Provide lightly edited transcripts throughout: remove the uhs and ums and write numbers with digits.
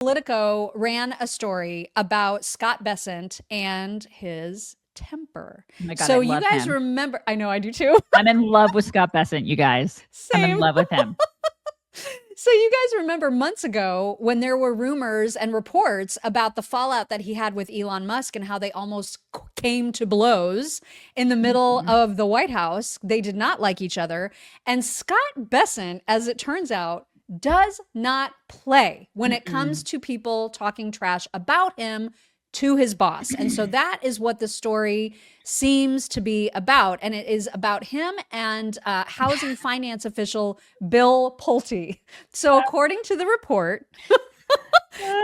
Politico ran a story about Scott Bessent and his temper. Oh my God, I So you love guys him. remember, I know I do too. I'm in love with Scott Bessant, you guys. I'm in Same. love with him. So you guys remember months ago when there were rumors and reports about the fallout that he had with Elon Musk and how they almost came to blows in the middle Mhm. of the White House. They did not like each other. And Scott Bessent, as it turns out, does not play when it comes Mm-mm. to people talking trash about him to his boss. And so that is what the story seems to be about. And it is about him and housing finance official Bill Pulte. So, according to the report,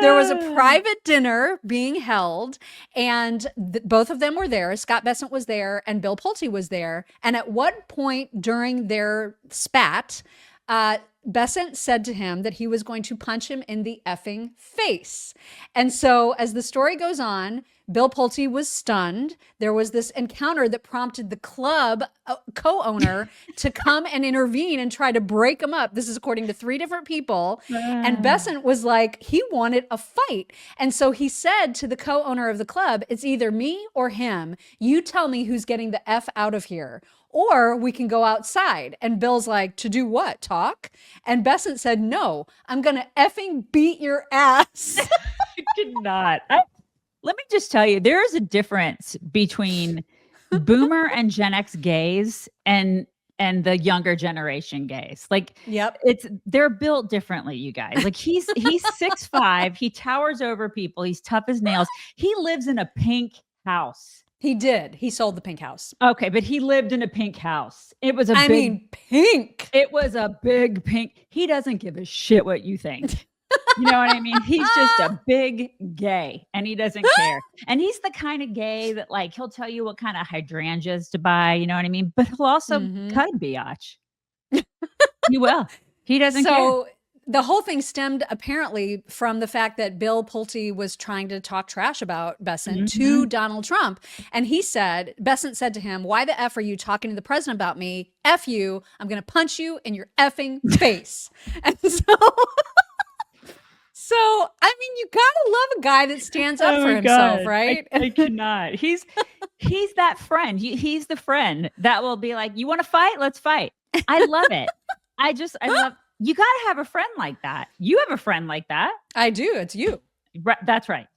there was a private dinner being held, and both of them were there. Scott Bessent was there, and Bill Pulte was there. And at one point during their spat, Bessent said to him that he was going to punch him in the effing face. And so, as the story goes on, Bill Pulte was stunned. There was this encounter that prompted the club co-owner to come and intervene and try to break him up. This is according to 3 different people. And Bessent was like, he wanted a fight. And so he said to the co-owner of the club, it's either me or him. You tell me who's getting the F out of here. Or we can go outside. And Bill's like, to do what? Talk? And Bessent said, no, I'm going to effing beat your ass. I did not. Let me just tell you, there is a difference between boomer and Gen X gays and the younger generation gays. Like, Yep. they're built differently, you guys. Like he's 6'5", he towers over people, he's tough as nails. He lives in a pink house. He did. He sold the pink house. Okay, but he lived in a pink house. It was pink. It was a big pink. He doesn't give a shit what you think. You know what I mean? He's just a big gay and he doesn't care. And he's the kind of gay that like, he'll tell you what kind of hydrangeas to buy. You know what I mean? But he'll also cut a biatch. He will. He doesn't care. So the whole thing stemmed apparently from the fact that Bill Pulte was trying to talk trash about Bessent to Donald Trump. And Bessent said to him, why the F are you talking to the president about me? F you. I'm going to punch you in your effing face. And so, I mean, you gotta love a guy that stands up for himself, right? I cannot. He's that friend. He's the friend that will be like, you want to fight? Let's fight. I love it. I love, you got to have a friend like that. You have a friend like that. I do. It's you. That's right.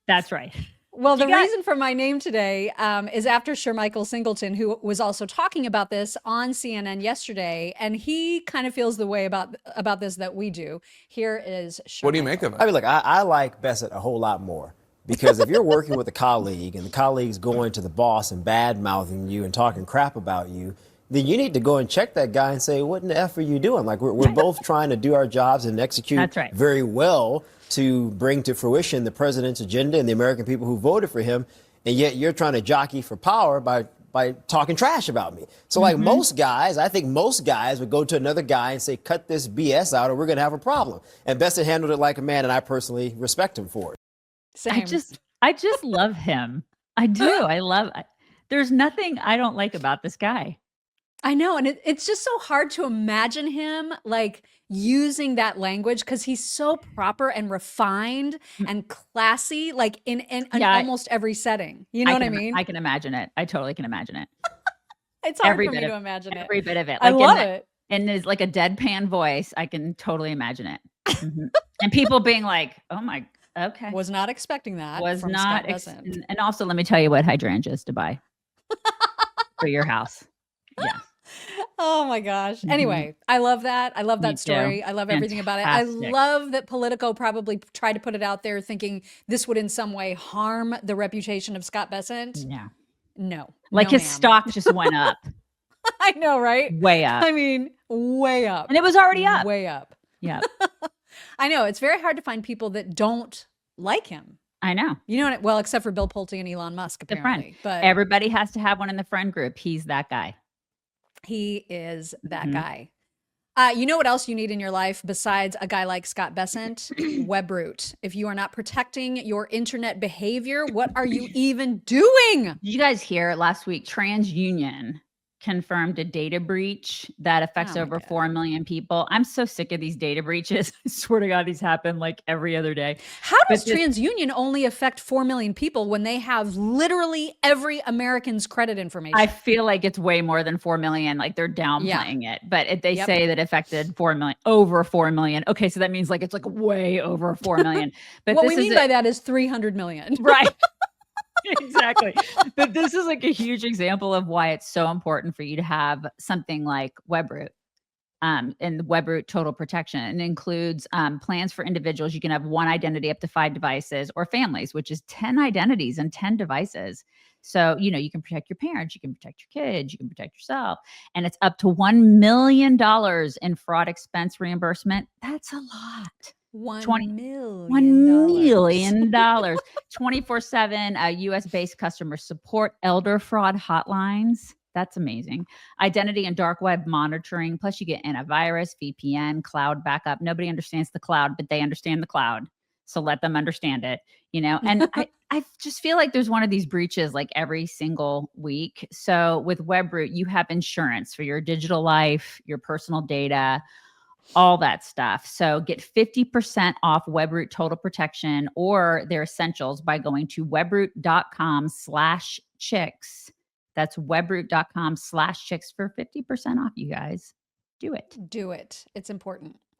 That's right. Well, the reason for my name today is after Sir Michael Singleton, who was also talking about this on CNN yesterday, and he kind of feels the way about this that we do. Here is Sir What do you make of it? I mean, look, I like Bessent a whole lot more because if you're working with a colleague and the colleague's going to the boss and bad-mouthing you and talking crap about you, then you need to go and check that guy and say, what in the F are you doing? Like, we're both trying to do our jobs and execute very well to bring to fruition the president's agenda and the American people who voted for him, and yet you're trying to jockey for power by talking trash about me. So like most guys, I think most guys would go to another guy and say, cut this BS out or we're going to have a problem. And Bessent handled it like a man, and I personally respect him for it. Same. I just love him. I do. There's nothing I don't like about this guy. I know. And it's just so hard to imagine him like using that language because he's so proper and refined and classy, like in almost every setting. You know what I mean? I can imagine it. I totally can imagine it. It's hard for me to imagine it. Every bit of it. I love it. And there's like a deadpan voice. I can totally imagine it. And people being like, oh my, okay. Was not expecting that. Was not. And also, let me tell you what hydrangeas to buy for your house. Yeah. Oh my gosh. Anyway, I love that. I love that story. I love everything about it. I love that Politico probably tried to put it out there thinking this would in some way harm the reputation of Scott Bessent. Yeah. No. Like his stock just went up. I know, right? Way up. I mean, way up. And it was already up. Way up. Yeah. I know. It's very hard to find people that don't like him. I know. You know what? Well, except for Bill Pulte and Elon Musk, apparently. The friend. But everybody has to have one in the friend group. He's that guy. He is that guy. You know what else you need in your life besides a guy like Scott Bessent? WebRoot. If you are not protecting your internet behavior, what are you even doing? Did you guys hear last week? TransUnion confirmed a data breach that affects Oh my over God. 4 million people. I'm so sick of these data breaches. I swear to God, these happen like every other day. How does But this, TransUnion only affect 4 million people when they have literally every American's credit information? I feel like it's way more than 4 million. Like they're Yeah. downplaying it, but they Yep. say that affected 4 million, over 4 million. Okay, so that means like it's like way over 4 million. But What this we is mean by that is 300 million. right. Exactly. But this is like a huge example of why it's so important for you to have something like WebRoot. And the WebRoot Total Protection. It includes plans for individuals. You can have one identity up to 5 devices, or families, which is 10 identities and 10 devices. So, you can protect your parents, you can protect your kids, you can protect yourself. And it's up to $1 million in fraud expense reimbursement. That's a lot. $1 $1 million. million. 24/7 US-based customer support, elder fraud hotlines. That's amazing. Identity and dark web monitoring. Plus, you get antivirus, VPN, cloud backup. Nobody understands the cloud, but they understand the cloud. So let them understand it, And I just feel like there's one of these breaches like every single week. So with WebRoot, you have insurance for your digital life, your personal data, all that stuff. So get 50% off WebRoot Total Protection or their essentials by going to webroot.com/chicks. That's webroot.com/chicks for 50% off, you guys. Do it. Do it. It's important.